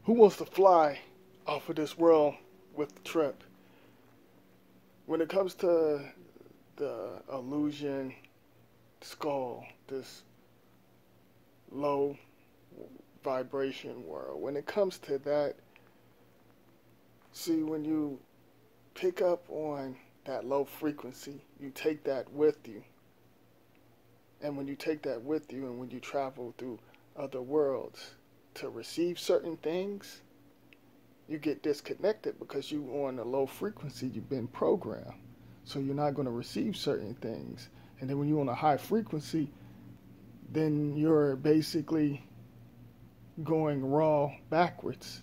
Who wants to fly off of this world with the trip? When it comes to the illusion skull, this low vibration world, when it comes to that, see, when you pick up on that low frequency, you take that with you. And when you take that with you and when you travel through other worlds to receive certain things, you get disconnected because you on a low frequency, you've been programmed. So you're not going to receive certain things. And then when you're on a high frequency, then you're basically going raw backwards.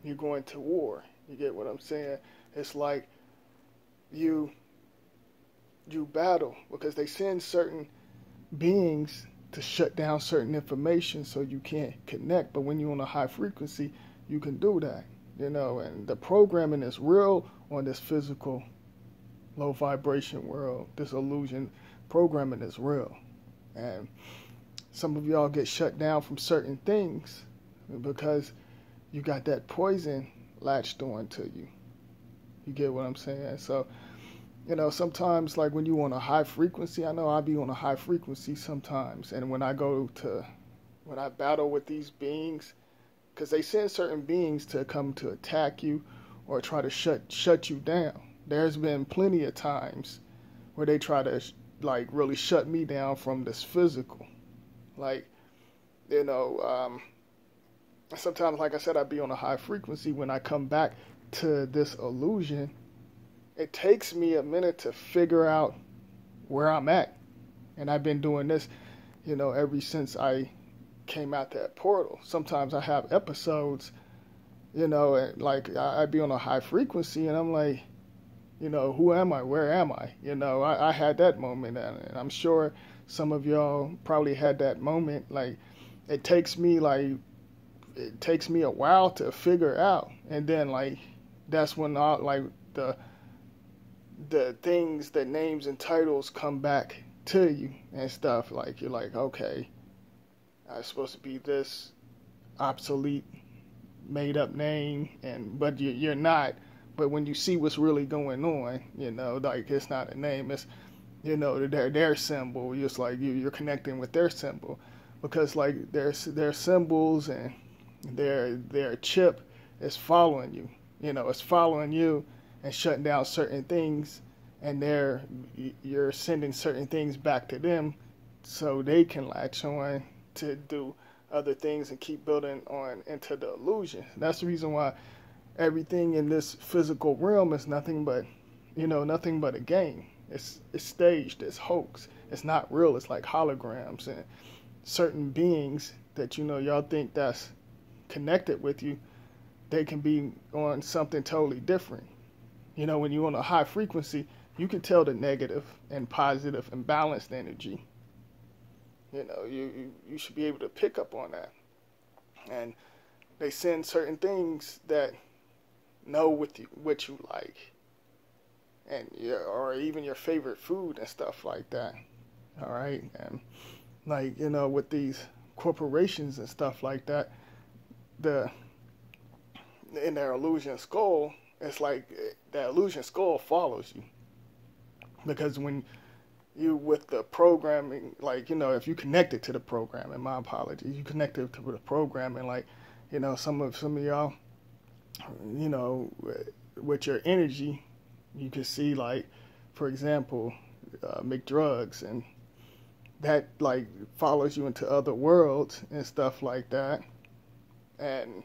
You're going to war. You get what I'm saying? It's like you battle because they send certain beings to shut down certain information so you can't connect. But when you're on a high frequency, you can do that, and the programming is real on this physical low vibration world. This illusion programming is real. And some of y'all get shut down from certain things because you got that poison latched on to you. You get what I'm saying? So, sometimes like when you on a high frequency, I know I'll be on a high frequency sometimes. And when I battle with these beings, because they send certain beings to come to attack you or try to shut you down. There's been plenty of times where they try to really shut me down from this physical. Sometimes, like I said, I'd be on a high frequency. When I come back to this illusion, it takes me a minute to figure out where I'm at. And I've been doing this, ever since I came out that portal. Sometimes I have episodes, and I'd be on a high frequency and I'm like, who am I? Where am I? I had that moment, and I'm sure some of y'all probably had that moment. Like, it takes me a while to figure out, and then that's when all the things, the names and titles come back to you and stuff. Like, you're like, okay, I'm supposed to be this obsolete, made up name, but you're not. But when you see what's really going on, it's not a name, it's, their symbol. It's like you're connecting with their symbol, because their symbols and their chip is following you. It's following you and shutting down certain things, and you're sending certain things back to them so they can latch on to do other things and keep building on into the illusion. That's the reason why everything in this physical realm is nothing but a game. It's staged, it's hoax, it's not real. It's like holograms, and certain beings that y'all think that's connected with you, they can be on something totally different. When you're on a high frequency, you can tell the negative and positive and balanced energy. You should be able to pick up on that. And they send certain things that know what you like, and or even your favorite food and stuff like that. All right, and with these corporations and stuff like that, in their illusion skull, it's like that illusion skull follows you, because when you with the programming, if you connected to the programming, my apologies, you connected to the programming, some of y'all, with your energy, you can see, for example, McDrugs, and that follows you into other worlds and stuff like that, and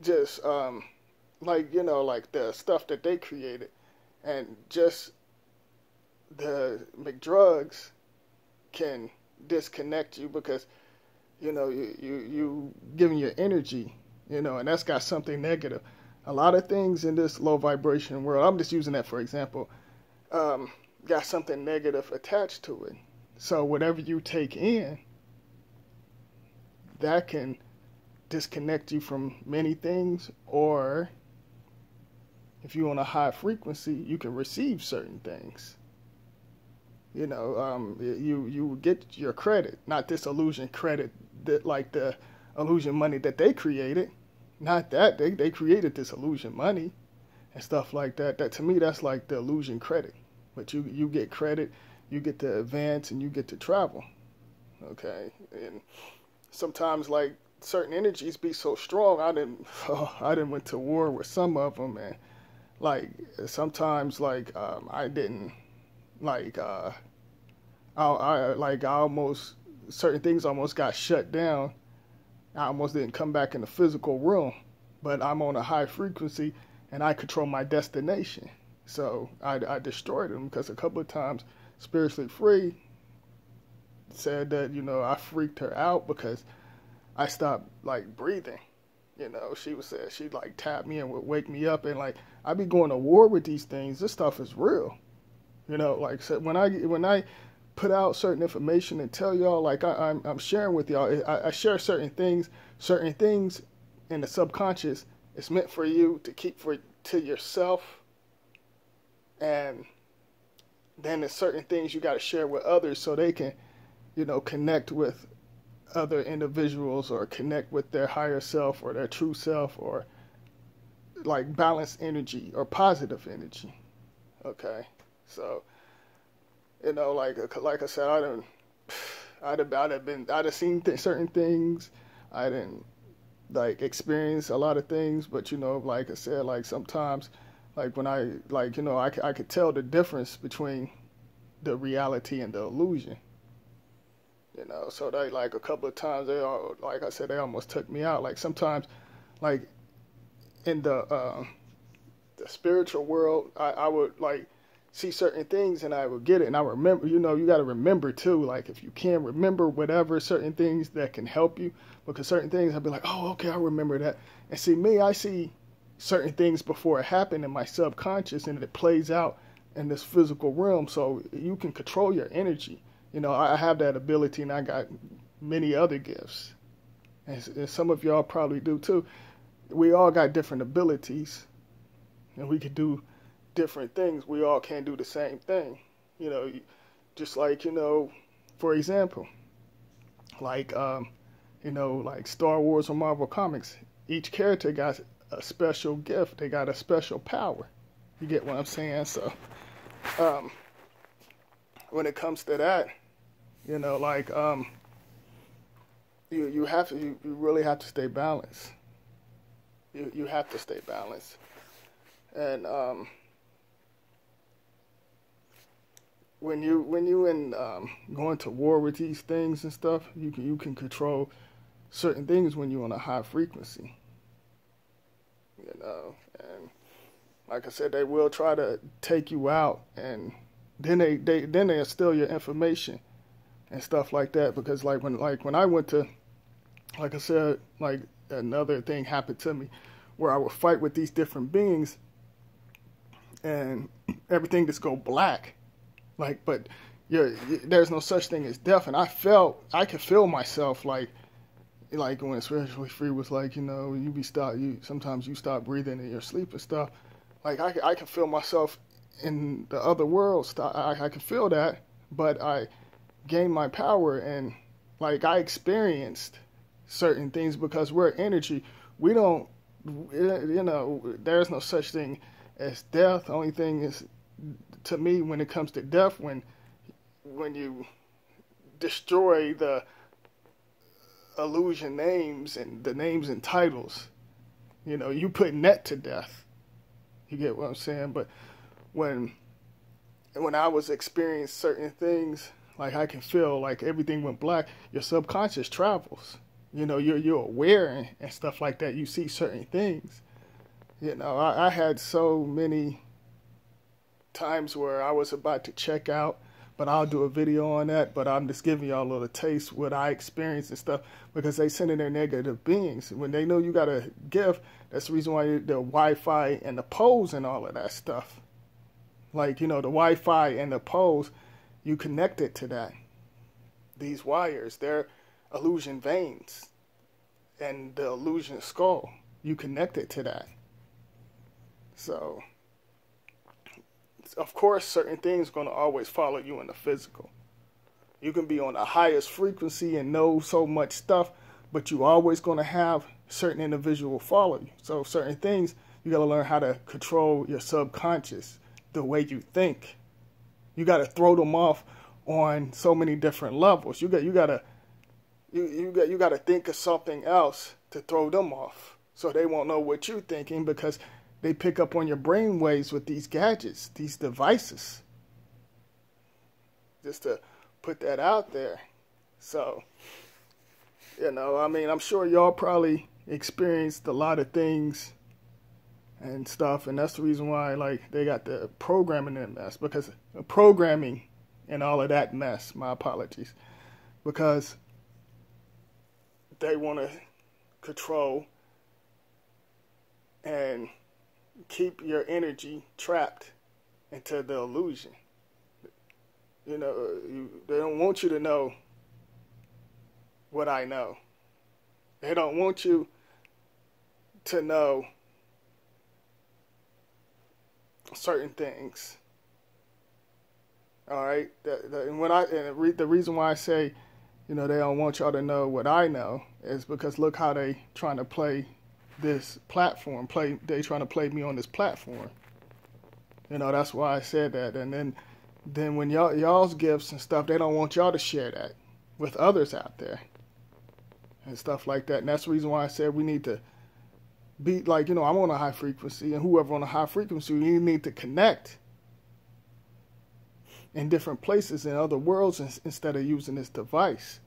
just the stuff that they created, and just the McDrugs can disconnect you because you giving your energy, and that's got something negative. A lot of things in this low vibration world, I'm just using that for example, got something negative attached to it. So whatever you take in, that can disconnect you from many things, or if you're on a high frequency, you can receive certain things. You get your credit, not this illusion credit, that the illusion money that they created. Not that they created this illusion money and stuff like that. That to me, that's like the illusion credit. But you get credit, you get to advance, and you get to travel. Okay, and sometimes like certain energies be so strong. I didn't went to war with some of them, and like sometimes like I didn't like I almost certain things almost got shut down. I almost didn't come back in the physical realm, but I'm on a high frequency and I control my destination. So I destroyed them because a couple of times Spiritually Free said that, I freaked her out because I stopped like breathing. She was saying she'd like tap me and would wake me up, and like I'd be going to war with these things. This stuff is real. Like so when I put out certain information and tell y'all, like I'm sharing with y'all, I share certain things in the subconscious. It's meant for you to keep to yourself, and then there's certain things you got to share with others so they can, connect with other individuals or connect with their higher self or their true self, or like balanced energy or positive energy. Okay, so like I said, I'd have seen certain things. I didn't like experience a lot of things, but like I said, like sometimes, like when I could tell the difference between the reality and the illusion. So they like a couple of times like I said, they almost took me out. Like sometimes, like in the spiritual world, I would like see certain things and I would get it, and I remember. You got to remember too. Like if you can remember whatever certain things that can help you, because certain things I'd be like, oh, okay, I remember that. And see me, I see certain things before it happened in my subconscious, and it plays out in this physical realm. So you can control your energy. I have that ability, and I got many other gifts, and some of y'all probably do too. We all got different abilities, and we can do different things. We all can't do the same thing. Just like, for example, like, like Star Wars or Marvel Comics, each character got a special gift. They got a special power. You get what I'm saying? So, when it comes to that, like, you really have to stay balanced. You have to stay balanced. And, when you in going to war with these things and stuff, you can control certain things when you're on a high frequency. And like I said, they will try to take you out, and then they'll steal your information and stuff like that. Because like when I went to, like I said, like another thing happened to me where I would fight with these different beings, and everything just go black. Like, but there's no such thing as death, and I could feel myself like when Spiritually Free was like, sometimes you stop breathing in your sleep and stuff. Like I can feel myself in the other world. I can feel that, but I gained my power, and like I experienced certain things because we're energy. We don't, there's no such thing as death. The only thing is, to me, when it comes to death, when you destroy the illusion names and the names and titles, you put net to death. You get what I'm saying? But when I was experiencing certain things, like I can feel like everything went black. Your subconscious travels. You're aware and stuff like that. You see certain things. I had so many times where I was about to check out, but I'll do a video on that. But I'm just giving y'all a little taste what I experienced and stuff, because they send in their negative beings. When they know you got a gift, that's the reason why the Wi-Fi and the poles and all of that stuff. Like, the Wi-Fi and the poles, you connect it to that. These wires, they're illusion veins, and the illusion skull, you connect it to that. So, of course, certain things are going to always follow you in the physical. You can be on the highest frequency and know so much stuff, but you always going to have certain individual follow you. So certain things, you got to learn how to control your subconscious, the way you think. You got to throw them off on so many different levels. You got to think of something else to throw them off, so they won't know what you're thinking, because they pick up on your brain waves with these gadgets, these devices. Just to put that out there. So, I mean, I'm sure y'all probably experienced a lot of things and stuff, and that's the reason why, like, they got the programming in mess, because programming and all of that mess, my apologies, because they want to control and keep your energy trapped into the illusion. They don't want you to know what I know. They don't want you to know certain things. All right. The reason why I say, they don't want y'all to know what I know is because look how they trying to play this platform. They trying to play me on this platform. That's why I said that. And then when y'all's gifts and stuff, they don't want y'all to share that with others out there and stuff like that. And that's the reason why I said we need to be like, I'm on a high frequency, and whoever on a high frequency, you need to connect in different places in other worlds instead of using this device.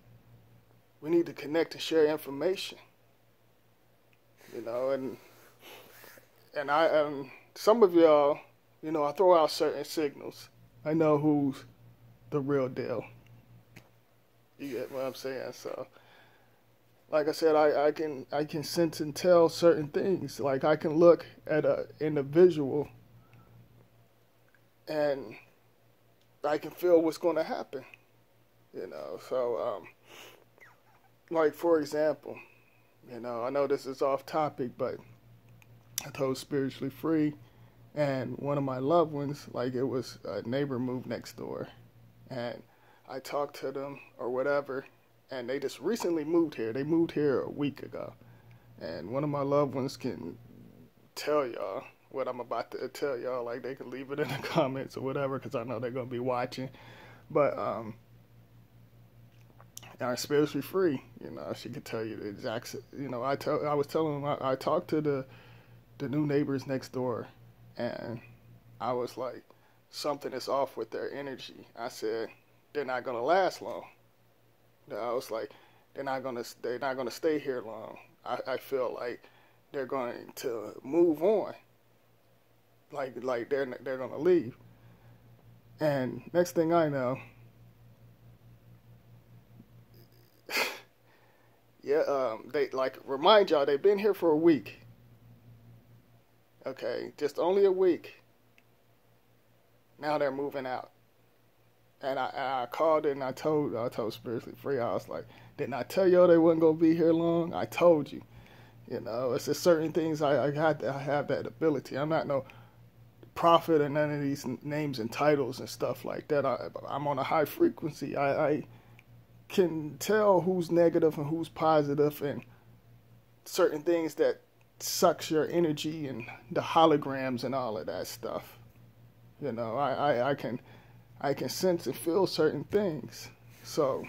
We need to connect and share information, and some of y'all, I throw out certain signals. I know who's the real deal. You get what I'm saying? So, like I said, I can sense and tell certain things. Like, I can look at an individual and I can feel what's going to happen. So, like, for example, I know this is off topic, but I told Spiritually Free, and one of my loved ones, like, it was a neighbor moved next door, and I talked to them or whatever, and they just recently moved here. They moved here a week ago, and one of my loved ones can tell y'all what I'm about to tell y'all. Like, they can leave it in the comments or whatever, because I know they're going to be watching. But I'm Spiritually Free, she could tell you the exact, I was telling them, I talked to the new neighbors next door, and I was like, something is off with their energy. I said, they're not going to last long. I was like, they're not gonna stay here long. I feel like they're going to move on. Like they're gonna leave. And next thing I know, they, like, remind y'all, they've been here for a week. Okay, just only a week. Now they're moving out. And I called it, and I told Spiritually Free, I was like, didn't I tell y'all they wasn't going to be here long? I told you. It's just certain things I have that ability. I'm not no prophet or none of these names and titles and stuff like that. I'm on a high frequency. I can tell who's negative and who's positive, and certain things that sucks your energy, and the holograms and all of that stuff. I can sense and feel certain things. So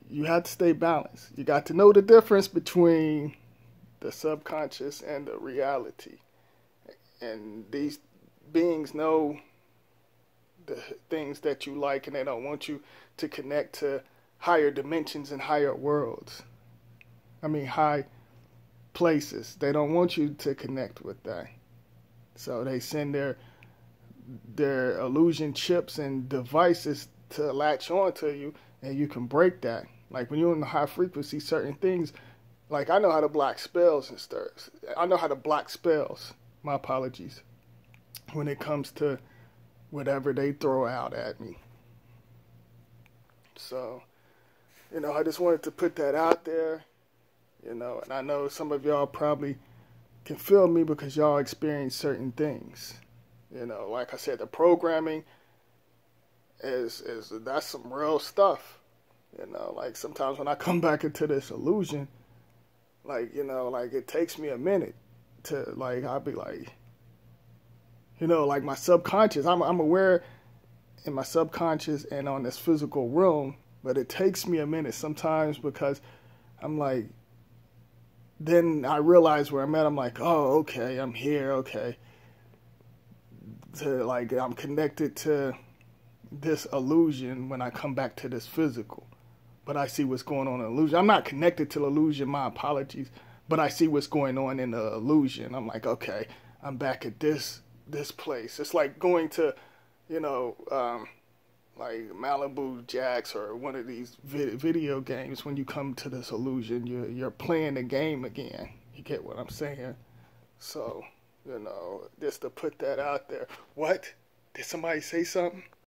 you have to stay balanced. You got to know the difference between the subconscious and the reality. And these beings know the things that you like, and they don't want you to connect to higher dimensions and higher worlds. I mean, high places. They don't want you to connect with that. So they send their illusion chips and devices to latch on to you, and you can break that. Like, when you're in the high frequency, certain things, like, I know how to block spells and stuff. I know how to block spells. My apologies. When it comes to whatever they throw out at me. So, I just wanted to put that out there, and I know some of y'all probably can feel me because y'all experience certain things. Like I said, the programming is that's some real stuff. You know, like sometimes when I come back into this illusion, like, you know, like it takes me a minute to, like, I'll be like, you know, like my subconscious, I'm aware in my subconscious and on this physical room, but it takes me a minute sometimes because I'm like, then I realize where I'm at. I'm like, oh, okay, I'm here, okay. To like, I'm connected to this illusion when I come back to this physical. But I see what's going on in the illusion. I'm not connected to the illusion, my apologies, but I see what's going on in the illusion. I'm like, okay, I'm back at this place. It's like going to, you know, like Malibu Jacks or one of these video games. When you come to this illusion, you're playing the game again. You get what I'm saying? So, you know, just to put that out there. What? Did somebody say something?